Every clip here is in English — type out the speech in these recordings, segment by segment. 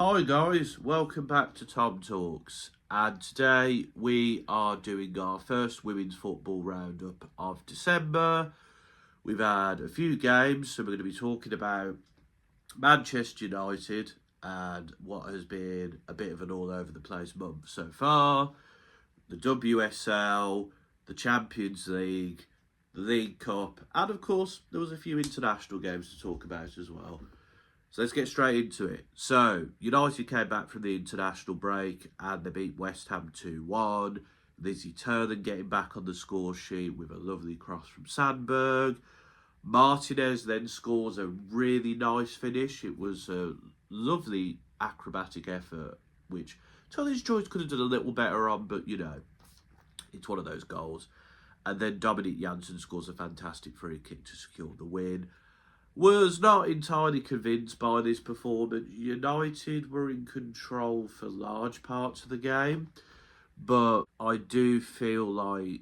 Hi guys, welcome back to Tom Talks, and today we are doing our first women's football roundup of December. We've had a few games, so we're going to be talking about Manchester United and what has been a bit of an all over the place month so far, the WSL, the Champions League, the League Cup, and of course there was a few international games to talk about as well. So let's get straight into it. So, United came back from the international break and they beat West Ham 2-1. Lizzie Turner getting back on the score sheet with a lovely cross from Sandberg. Martinez then scores a really nice finish. It was a lovely acrobatic effort, which tullis-joyce could have done a little better on, but it's one of those goals. And then Dominic Janssen scores a fantastic free kick to secure the win. Was not entirely convinced by this performance. United were in control for large parts of the game, but I do feel like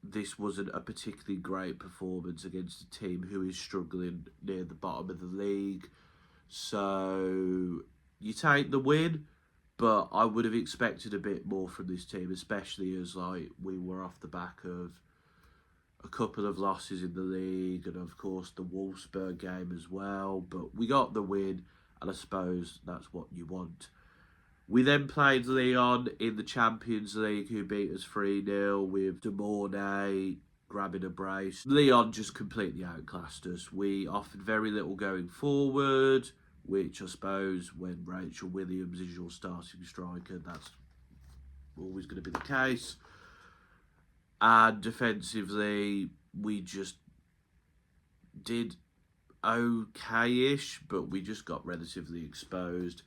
this wasn't a particularly great performance against a team who is struggling near the bottom of the league. So you take the win, but I would have expected a bit more from this team, especially as we were off the back of a couple of losses in the league and of course the Wolfsburg game as well, but we got the win and I suppose that's what you want. We then played Lyon in the Champions League, who beat us 3-0 with De Mornay grabbing a brace. Lyon just completely outclassed us. We offered very little going forward, which I suppose when Rachel Williams is your starting striker, that's always going to be the case. And defensively, we just did okay-ish, but we just got relatively exposed.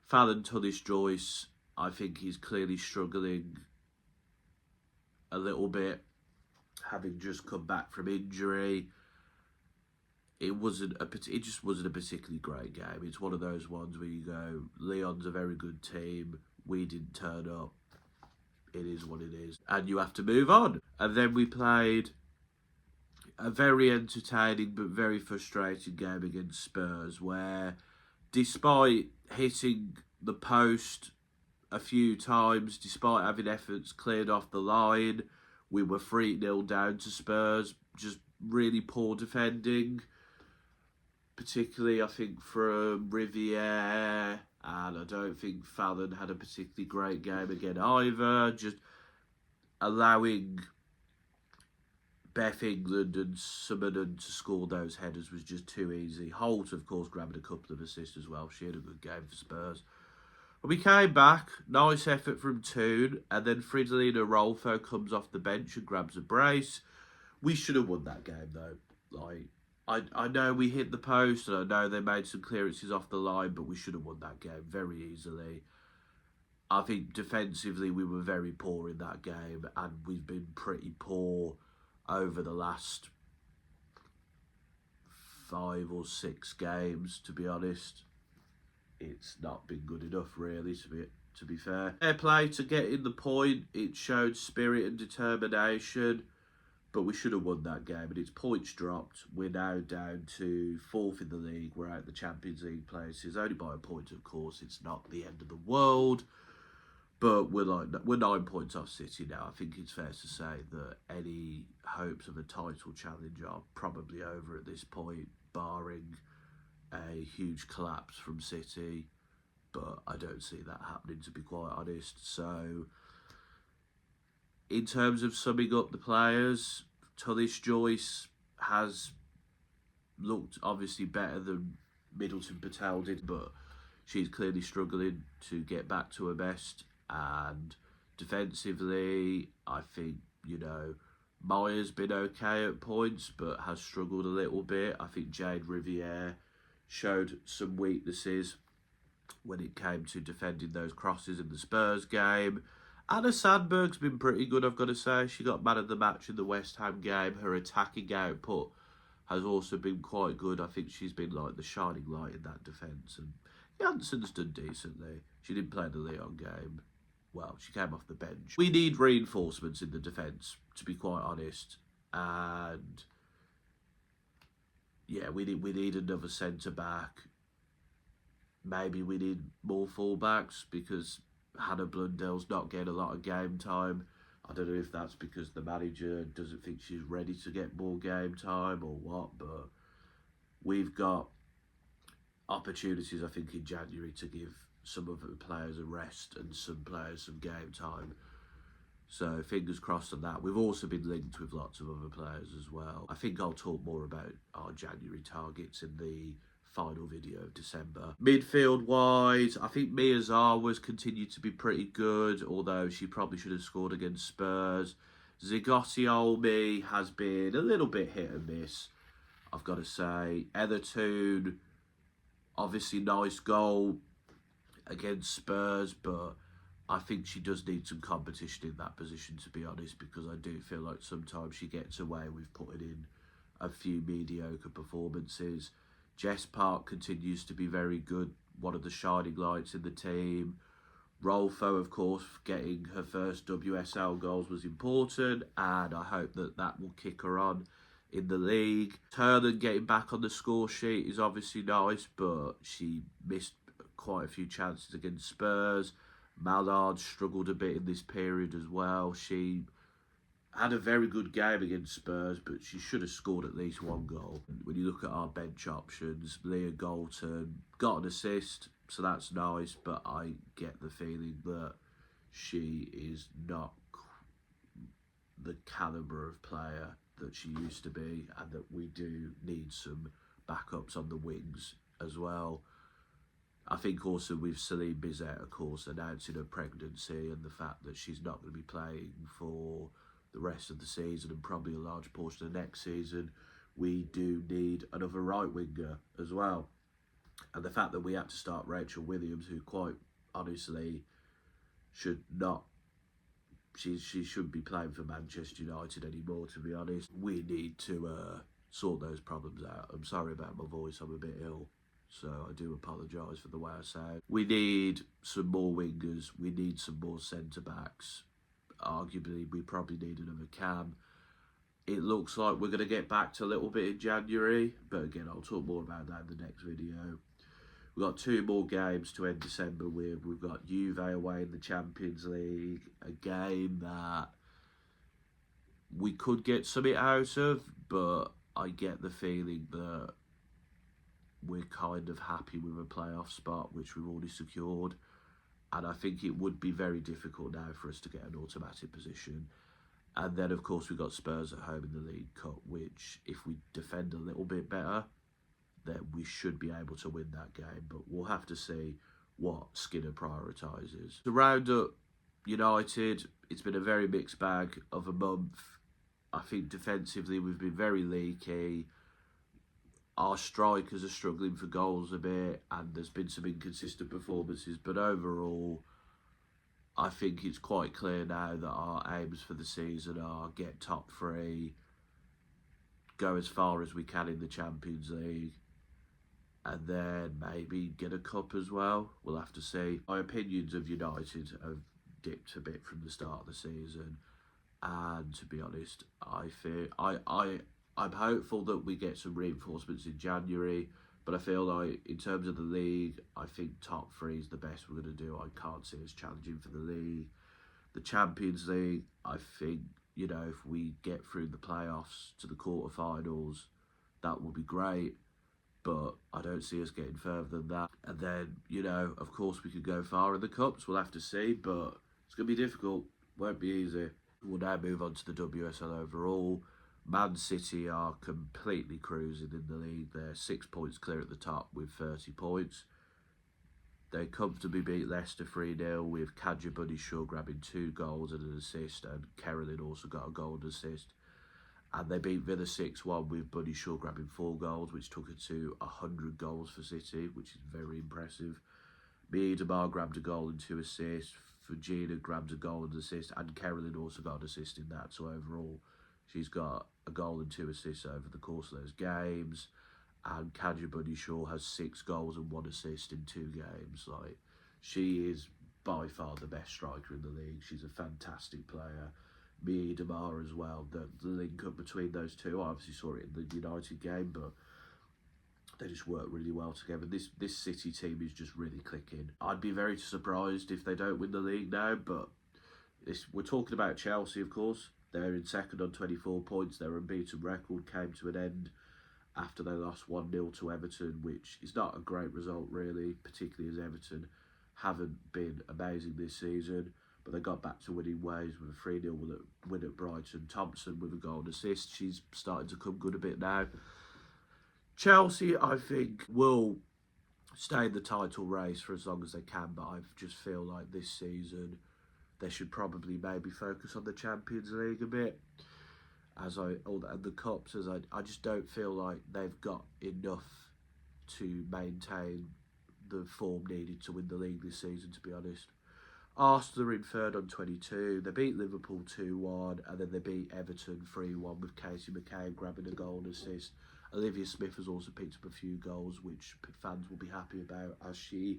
Fallon tullis-joyce, I think he's clearly struggling a little bit, having just come back from injury. It just wasn't a particularly great game. It's one of those ones where you go, Lyon's a very good team, we didn't turn up. It is what it is, and you have to move on. And then we played a very entertaining but very frustrating game against Spurs, where despite hitting the post a few times, despite having efforts cleared off the line, we were 3-0 down to Spurs. Just really poor defending, particularly I think from Riviere. And I don't think Fallon had a particularly great game again either. Just allowing Beth England and Summerton to score those headers was just too easy. Holt, of course, grabbed a couple of assists as well. She had a good game for Spurs. But we came back. Nice effort from Toon. And then Fridolina Rolfo comes off the bench and grabs a brace. We should have won that game, though. I know we hit the post and I know they made some clearances off the line, but we should have won that game very easily. I think defensively we were very poor in that game, and we've been pretty poor over the last 5 or 6 games, to be honest. It's not been good enough, really, to be fair. Fair play to getting the point. It showed spirit and determination. But we should have won that game, and its points dropped. We're now down to 4th in the league. We're out the Champions League places, only by a point, of course. It's not the end of the world, but we're 9 points off City now. I think it's fair to say that any hopes of a title challenge are probably over at this point, barring a huge collapse from City. But I don't see that happening, to be quite honest. So in terms of summing up the players, tullis-joyce has looked obviously better than Middleton Patel did, but she's clearly struggling to get back to her best. And defensively, I think, Maya's been okay at points, but has struggled a little bit. I think Jade Riviere showed some weaknesses when it came to defending those crosses in the Spurs game. Anna Sandberg's been pretty good, I've got to say. She got man of the match in the West Ham game. Her attacking output has also been quite good. I think she's been like the shining light in that defence. And Janssen's done decently. She didn't play the Lyon game. Well, she came off the bench. We need reinforcements in the defence, to be quite honest. And yeah, we need another centre-back. maybe we need more fullbacks because Hannah Blundell's not getting a lot of game time. I don't know if that's because the manager doesn't think she's ready to get more game time or what, but we've got opportunities, I think, in January to give some of the players a rest and some players some game time. So fingers crossed on that. We've also been linked with lots of other players as well. I think I'll talk more about our January targets in the final video of December. Midfield wise, I think Mia Zawa's continued to be pretty good, although she probably should have scored against Spurs. Zigosiolmi has been a little bit hit and miss, I've got to say. Etherton, obviously nice goal against Spurs, but I think she does need some competition in that position, to be honest, because I do feel like sometimes she gets away with putting in a few mediocre performances. Jess Park continues to be very good, one of the shining lights in the team. Rolfo, of course, getting her first WSL goals was important, and I hope that that will kick her on in the league. Turner getting back on the score sheet is obviously nice, but she missed quite a few chances against Spurs. Mallard struggled a bit in this period as well. She had a very good game against Spurs, but she should have scored at least one goal. When you look at our bench options, Leah Galton got an assist, so that's nice, but I get the feeling that she is not the calibre of player that she used to be, and that we do need some backups on the wings as well. I think also with Celine Bizet, of course, announcing her pregnancy and the fact that she's not going to be playing for the rest of the season and probably a large portion of the next season, we do need another right winger as well. And the fact that we had to start Rachel Williams, who quite honestly should not, she shouldn't be playing for Manchester United anymore, to be honest. We need to sort those problems out. I'm sorry about my voice, I'm a bit ill, so I do apologise for the way I sound. We need some more wingers, we need some more centre-backs. Arguably, we probably need another cam. It looks like we're going to get back to a little bit in January, but again, I'll talk more about that in the next video. We've got 2 more games to end December with. We've got Juve away in the Champions League, a game that we could get something out of, but I get the feeling that we're kind of happy with a playoff spot, which we've already secured. And I think it would be very difficult now for us to get an automatic position. And then, of course, we've got Spurs at home in the League Cup, which, if we defend a little bit better, then we should be able to win that game. But we'll have to see what Skinner prioritises. To round up United, it's been a very mixed bag of a month. I think defensively we've been very leaky. Our strikers are struggling for goals a bit, and there's been some inconsistent performances. But overall, I think it's quite clear now that our aims for the season are get top 3, go as far as we can in the Champions League, and then maybe get a cup as well. We'll have to see. My opinions of United have dipped a bit from the start of the season, and to be honest, I'm hopeful that we get some reinforcements in January, but I feel like in terms of the league, I think top 3 is the best we're going to do. I can't see us challenging for the league. The Champions League, I think, if we get through the playoffs to the quarterfinals, that will be great, but I don't see us getting further than that. And then, of course we could go far in the Cups, we'll have to see, but it's going to be difficult, won't be easy. We'll now move on to the WSL overall. Man City are completely cruising in the league. They're 6 points clear at the top with 30 points. They comfortably beat Leicester 3-0 with Kadja Bunny Shaw grabbing 2 goals and an assist, and Carolyn also got a goal and assist. And they beat Villa 6-1 with Bunny Shaw grabbing 4 goals, which took her to 100 goals for City, which is very impressive. Mia Damar grabbed a goal and 2 assists. Fujina grabbed a goal and assist, and Carolyn also got an assist in that. So overall, she's got a goal and 2 assists over the course of those games. And Kadja Bunny Shaw has 6 goals and 1 assist in 2 games. Like, she is by far the best striker in the league. She's a fantastic player. Mia Damar as well. The link up between those two, I obviously saw it in the United game, but They just work really well together. This City team is just really clicking. I'd be very surprised if they don't win the league now, but we're talking about Chelsea, of course. They're in second on 24 points. Their unbeaten record came to an end after they lost 1-0 to Everton, which is not a great result, really, particularly as Everton haven't been amazing this season. But they got back to winning ways with a 3-0 win at Brighton. Thompson with a goal and assist. She's starting to come good a bit now. Chelsea, I think, will stay in the title race for as long as they can, but I just feel like this season they should probably maybe focus on the Champions League a bit, and the cups, as I just don't feel like they've got enough to maintain the form needed to win the league this season, to be honest. Arsenal are in third on 22. They beat Liverpool 2-1, and then they beat Everton 3-1 with Casey McCabe grabbing a goal and assist. Olivia Smith has also picked up a few goals, which fans will be happy about, as she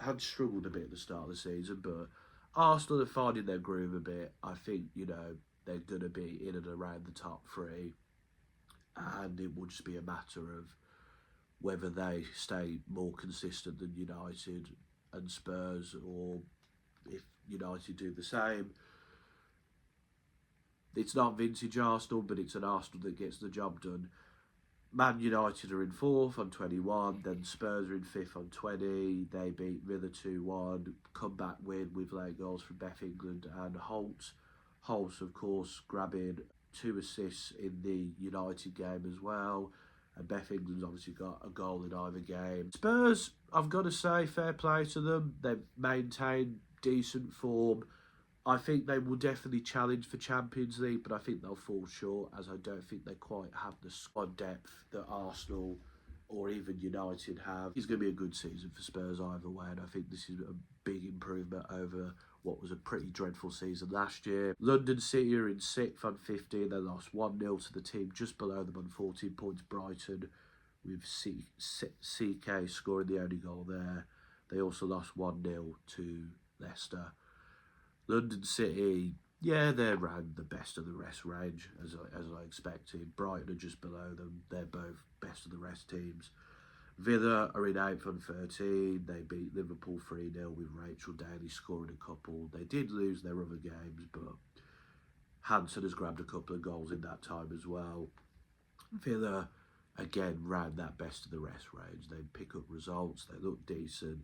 had struggled a bit at the start of the season. But Arsenal are finding their groove a bit. I think, they're going to be in and around the top three, and it will just be a matter of whether they stay more consistent than United and Spurs, or if United do the same. It's not vintage Arsenal, but it's an Arsenal that gets the job done. Man United are in fourth on 21, then Spurs are in fifth on 20. They beat Villa 2-1, comeback win with late goals from Beth England and Holt. Holt, of course, grabbing 2 assists in the United game as well. And Beth England's obviously got a goal in either game. Spurs, I've got to say, fair play to them. They've maintained decent form. I think they will definitely challenge for Champions League, but I think they'll fall short, as I don't think they quite have the squad depth that Arsenal or even United have. It's going to be a good season for Spurs either way, and I think this is a big improvement over what was a pretty dreadful season last year. London City are in 6th on 15. They lost 1-0 to the team just below them on 14 points, Brighton, with CK scoring the only goal there. They also lost 1-0 to Leicester. London City, yeah, they're around the best of the rest range, as I expected. Brighton are just below them. They're both best of the rest teams. Villa are in 8th on 13. They beat Liverpool 3-0 with Rachel Daly scoring a couple. They did lose their other games, but Hansen has grabbed a couple of goals in that time as well. Villa, again, round that best of the rest range. They pick up results. They look decent.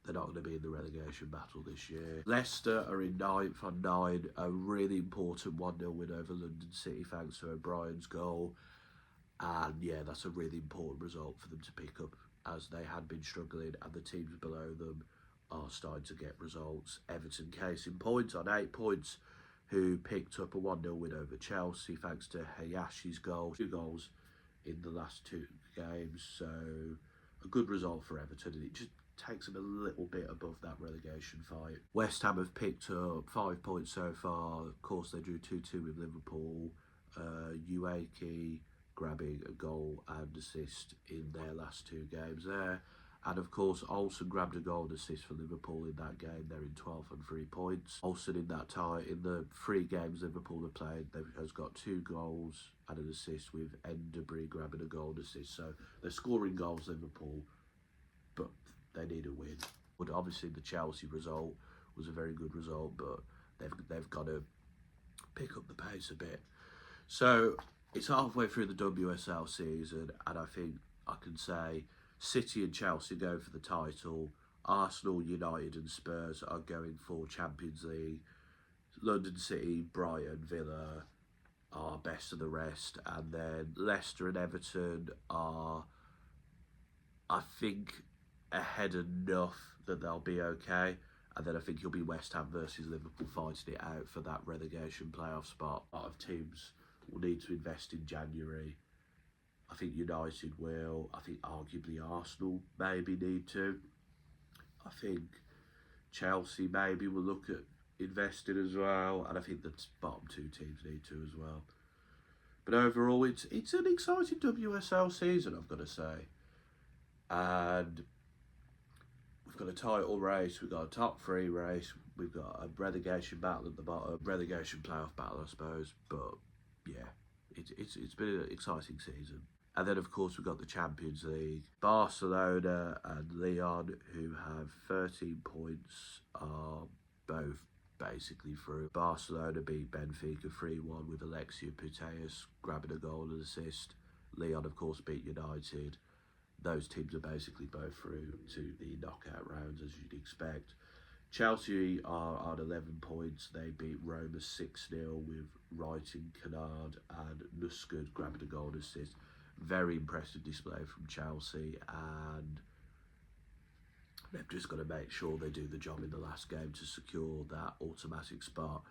They're not going to be in the relegation battle this year. Leicester are in 9th on 9. A really important 1-0 win over London City thanks to O'Brien's goal. And yeah, that's a really important result for them to pick up, as they had been struggling and the teams below them are starting to get results. Everton case in point on 8 points, who picked up a 1-0 win over Chelsea thanks to Hayashi's goal. 2 goals in the last 2 games. So a good result for Everton, and it just takes them a little bit above that relegation fight. West Ham have picked up 5 points so far. Of course, they drew 2-2 with Liverpool. Ueki grabbing a goal and assist in their last 2 games there. And of course, Olsen grabbed a goal and assist for Liverpool in that game. They're in 12th on 3 points. Olsen in that tie, in the 3 games Liverpool have played, has got 2 goals and an assist, with Enderbury grabbing a goal and assist. So they're scoring goals, Liverpool, but they need a win. But obviously the Chelsea result was a very good result, but they've got to pick up the pace a bit. So it's halfway through the WSL season, and I think I can say City and Chelsea go for the title. Arsenal, United and Spurs are going for Champions League. London City, Brighton, Villa are best of the rest. And then Leicester and Everton are, I think, ahead enough that they'll be okay. And then I think you'll be West Ham versus Liverpool fighting it out for that relegation playoff spot. A lot of teams will need to invest in January. I think United will. I think arguably Arsenal maybe need to. I think Chelsea maybe will look at investing as well. And I think the bottom 2 teams need to as well. But overall, it's an exciting WSL season, I've got to say. And we've got a title race, we've got a top 3 race, we've got a relegation battle at the bottom, relegation playoff battle, I suppose. But yeah, it's been an exciting season. And then, of course, we've got the Champions League. Barcelona and Lyon, who have 13 points, are both basically through. Barcelona beat Benfica 3-1 with Alexia Putellas grabbing a goal and assist. Lyon, of course, beat United. Those teams are basically both through to the knockout rounds, as you'd expect. Chelsea are on 11 points. They beat Roma 6-0 with Wrighton, Kennard and Nuskud grabbing a goal and assist. Very impressive display from Chelsea, and they've just got to make sure they do the job in the last game to secure that automatic spot.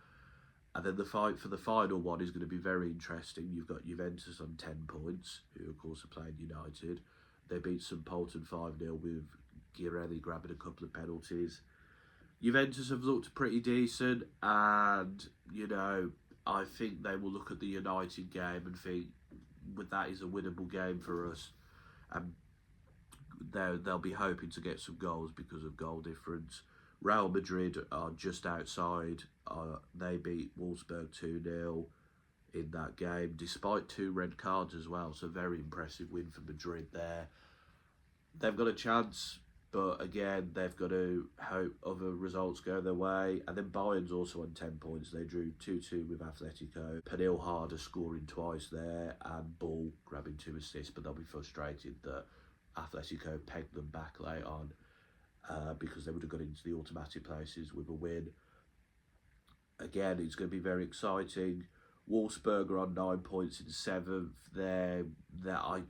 And then the fight for the final one is going to be very interesting. You've got Juventus on 10 points, who of course are playing United. They beat St Polten 5-0 with Girelli grabbing a couple of penalties. Juventus have looked pretty decent, and, you know, I think they will look at the United game and think, with that is a winnable game for us. And they'll be hoping to get some goals because of goal difference. Real Madrid are just outside. They beat Wolfsburg 2-0 in that game, despite 2 red cards as well. So very impressive win for Madrid there. They've got a chance, but again, they've got to hope other results go their way. And then Bayern's also on 10 points. They drew 2-2 with Atletico. Pernille Harder scoring twice there, and Bull grabbing 2 assists, but they'll be frustrated that Atletico pegged them back late on because they would have got into the automatic places with a win. Again, it's going to be very exciting. Wolfsburg are on 9 points in 7th. I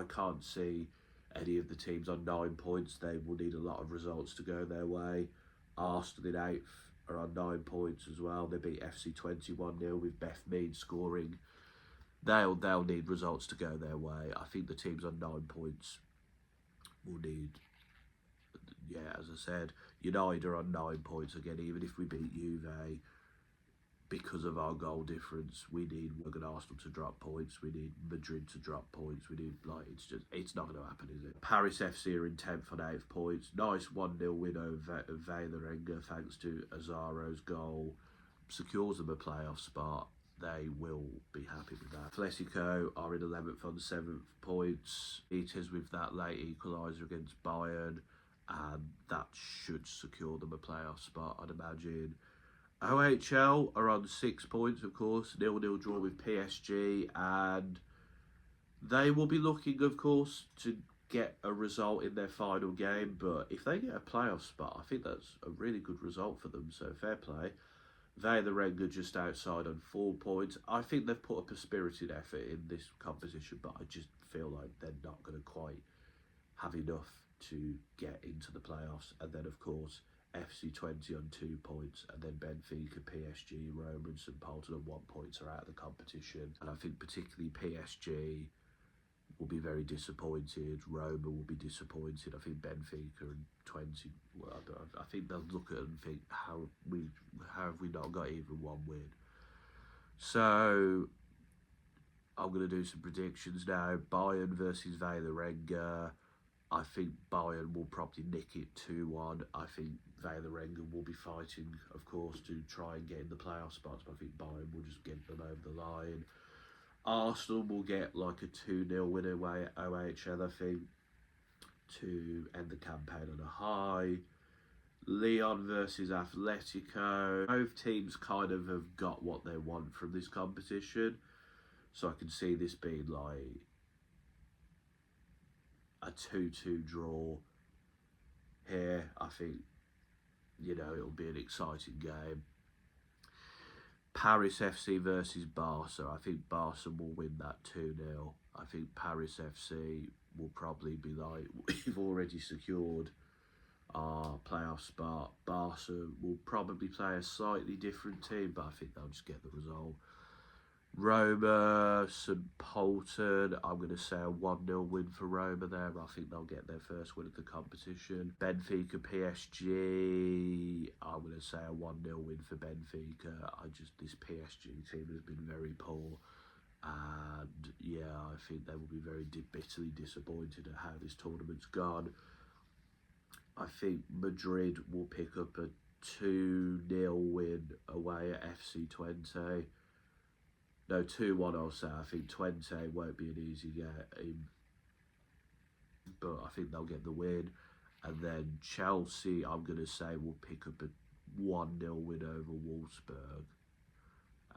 can't see any of the teams on 9 points. They will need a lot of results to go their way. Arsenal in 8th are on 9 points as well. They beat FC 1-0 with Beth Mead scoring. They'll need results to go their way. I think the teams on 9 points will need, as I said, United are on 9 points again. Even if we beat Juve, because of our goal difference, we need Arsenal to drop points. We need Madrid to drop points. We need, it's not going to happen, is it? Paris FC are in 10th on 8 points. Nice 1-0 win over Valerenga thanks to Azaro's goal. Secures them a playoff spot. They will be happy with that. Atletico are in 11th on 7 points. It is with that late equaliser against Bayern, and that should secure them a playoff spot, I'd imagine. OHL are on 6 points, of course, 0-0 draw with PSG, and they will be looking, of course, to get a result in their final game, but if they get a playoff spot, I think that's a really good result for them, so fair play. Valerenga just outside on 4 points. I think they've put up a spirited effort in this competition, but I just feel like they're not going to quite have enough to get into the playoffs. And then, of course, FC 20 on 2 points, and then Benfica, PSG, Roma and St Polten on 1 point are out of the competition. And I think particularly PSG will be very disappointed. Roma will be disappointed. I think Benfica and 20, I think they'll look at it and think, how have we not got even 1 win? So I'm going to do some predictions now. Bayern versus Valerenga. I think Bayern will probably nick it 2-1. I think Valerenga will be fighting, of course, to try and get in the playoff spots, but I think Bayern will just get them over the line. Arsenal will get like a 2-0 win away at OHL, I think, to end the campaign on a high. Lyon versus Atletico. Both teams kind of have got what they want from this competition, so I can see this being like a 2-2 draw here. I think, it'll be an exciting game. Paris FC versus Barca. I think Barca will win that 2-0. I think Paris FC will probably be like, we've already secured our playoff spot. Barca will probably play a slightly different team, but I think they'll just get the result. Roma, St Polten, I'm going to say a 1-0 win for Roma there. I think they'll get their first win of the competition. Benfica, PSG, I'm going to say a 1-0 win for Benfica. This PSG team has been very poor. And I think they will be very bitterly disappointed at how this tournament's gone. I think Madrid will pick up a 2-0 win away at FC 20. No, 2-1 I'll say. I think 20 won't be an easy game, but I think they'll get the win. And then Chelsea, I'm going to say, will pick up a 1-0 win over Wolfsburg.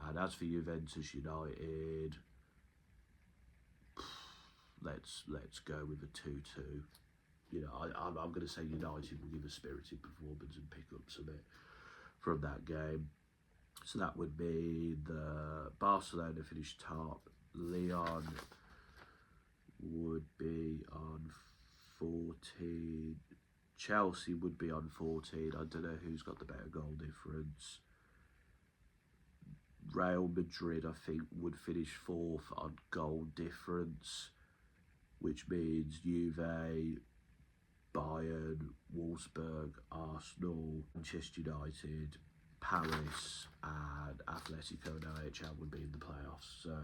And as for Juventus United, let's go with a 2-2. You know, I'm going to say United will give a spirited performance and pick up something from that game. So that would be the Barcelona finished top. Lyon would be on 14. Chelsea would be on 14. I don't know who's got the better goal difference. Real Madrid, I think, would finish 4th on goal difference, which means Juve, Bayern, Wolfsburg, Arsenal, Manchester United, Paris and Atletico and OHL would be in the playoffs. So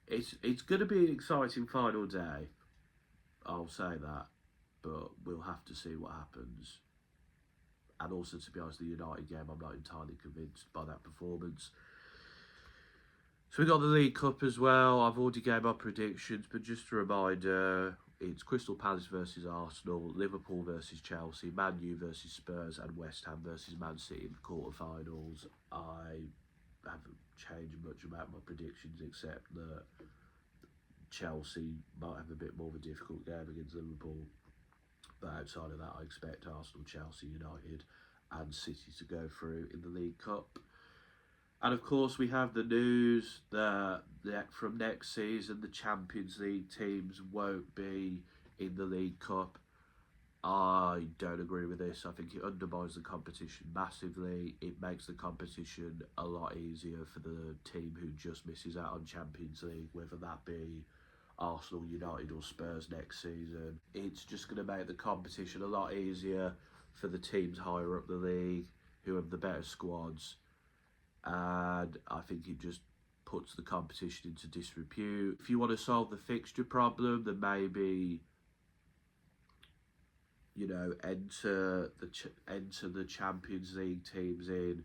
it's going to be an exciting final day, I'll say that, but we'll have to see what happens. And also, to be honest, the United game, I'm not entirely convinced by that performance. So we got the League Cup as well. I've already gave my predictions, but just a reminder, it's Crystal Palace versus Arsenal, Liverpool versus Chelsea, Man U versus Spurs, and West Ham versus Man City in the quarterfinals. I haven't changed much about my predictions, except that Chelsea might have a bit more of a difficult game against Liverpool. But outside of that, I expect Arsenal, Chelsea, United and City to go through in the League Cup. And of course, we have the news that from next season, the Champions League teams won't be in the League Cup. I don't agree with this. I think it undermines the competition massively. It makes the competition a lot easier for the team who just misses out on Champions League, whether that be Arsenal, United or Spurs next season. It's just going to make the competition a lot easier for the teams higher up the league who have the better squads. And I think it just puts the competition into disrepute. If you want to solve the fixture problem, then maybe, you know, enter the Champions League teams in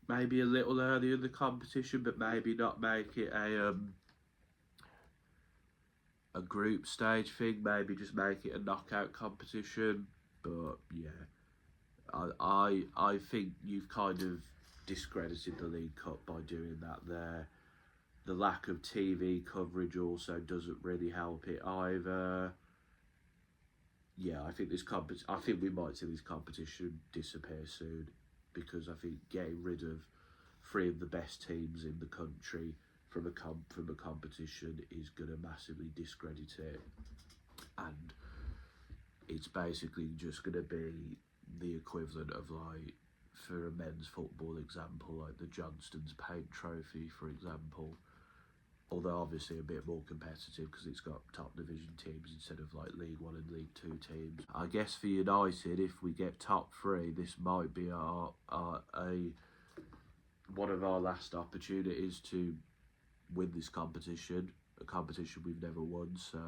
maybe a little earlier in the competition, but maybe not make it a group stage thing. Maybe just make it a knockout competition. But yeah, I think you've kind of discredited the League Cup by doing that there. The lack of TV coverage also doesn't really help it either. Yeah, I think we might see this competition disappear soon, because I think getting rid of 3 of the best teams in the country from a competition is going to massively discredit it, and it's basically just going to be the equivalent of, like, for a men's football example, like the Johnston's Paint Trophy, for example. Although obviously a bit more competitive because it's got top division teams instead of like League 1 and League 2 teams. I guess for United, if we get top 3, this might be one of our last opportunities to win this competition, a competition we've never won. So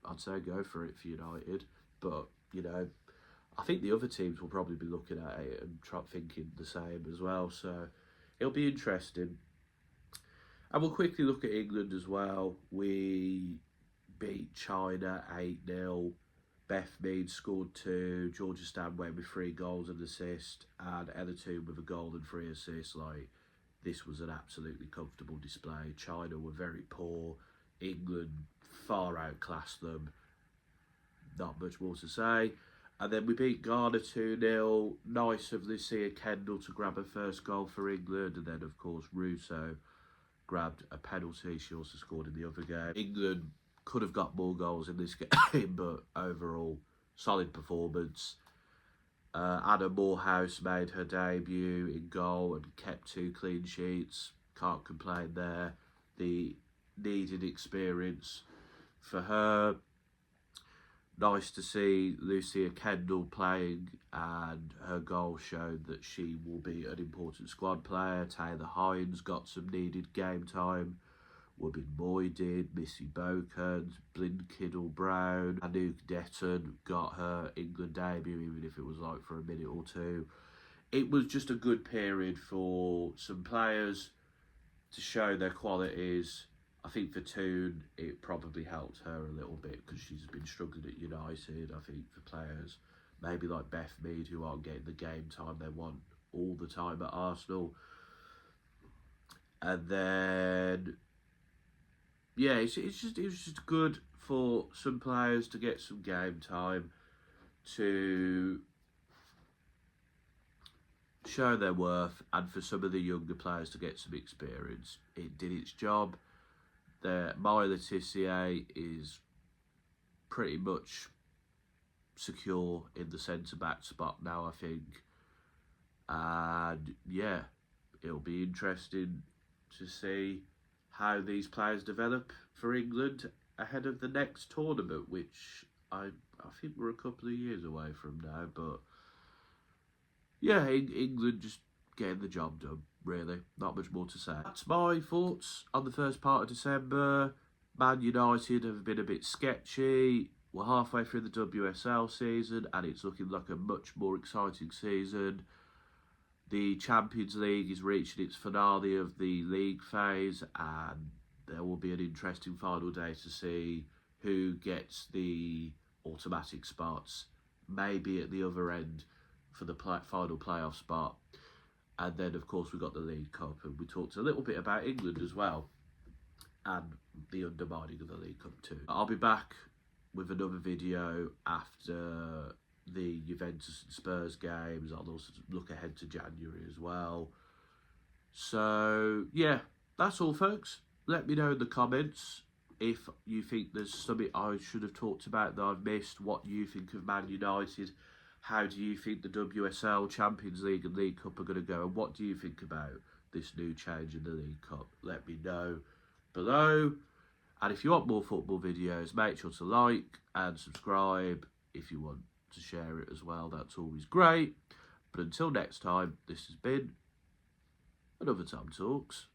I'd say go for it for United. But, you know, I think the other teams will probably be looking at it and thinking the same as well. So it'll be interesting. And we'll quickly look at England as well. We beat China 8-0. Beth Mead scored 2. Georgia Stanway with 3 goals and assist. And Ella Toone with a goal and 3 assists. Like, this was an absolutely comfortable display. China were very poor. England far outclassed them. Not much more to say. And then we beat Ghana 2-0. Nice of Lucia Kendall to grab her first goal for England. And then, of course, Russo grabbed a penalty. She also scored in the other game. England could have got more goals in this game, but overall, solid performance. Anna Morehouse made her debut in goal and kept 2 clean sheets. Can't complain there. The needed experience for her. Nice to see Lucia Kendall playing, and her goal showed that she will be an important squad player. Taylor Hines got some needed game time. Wubin Moy did, Missy Boken, Blind Kiddle Brown, Anouk Detton got her England debut, even if it was like for a minute or 2. it was just a good period for some players to show their qualities. I think for Toon, it probably helped her a little bit because she's been struggling at United. I think for players, maybe like Beth Mead, who aren't getting the game time they want all the time at Arsenal. And then, yeah, it was just good for some players to get some game time, to show their worth, and for some of the younger players to get some experience. It did its job. Maya Letitia is pretty much secure in the centre-back spot now, I think. And yeah, it'll be interesting to see how these players develop for England ahead of the next tournament, which I think we're a couple of years away from now. But yeah, England just getting the job done, really. Not much more to say. That's my thoughts on the first part of December. Man United have been a bit sketchy. We're halfway through the WSL season and it's looking like a much more exciting season. The Champions League is reaching its finale of the league phase and there will be an interesting final day to see who gets the automatic spots, maybe at the other end for the final playoff spot. And then, of course, we've got the League Cup, and we talked a little bit about England as well, and the undermining of the League Cup too. I'll be back with another video after the Juventus and Spurs games. I'll also look ahead to January as well. So, yeah, that's all, folks. Let me know in the comments if you think there's something I should have talked about that I've missed, what you think of Man United. How do you think the WSL, Champions League and League Cup are going to go? And what do you think about this new change in the League Cup? Let me know below. And if you want more football videos, make sure to like and subscribe. If you want to share it as well, that's always great. But until next time, this has been another Tom Talks.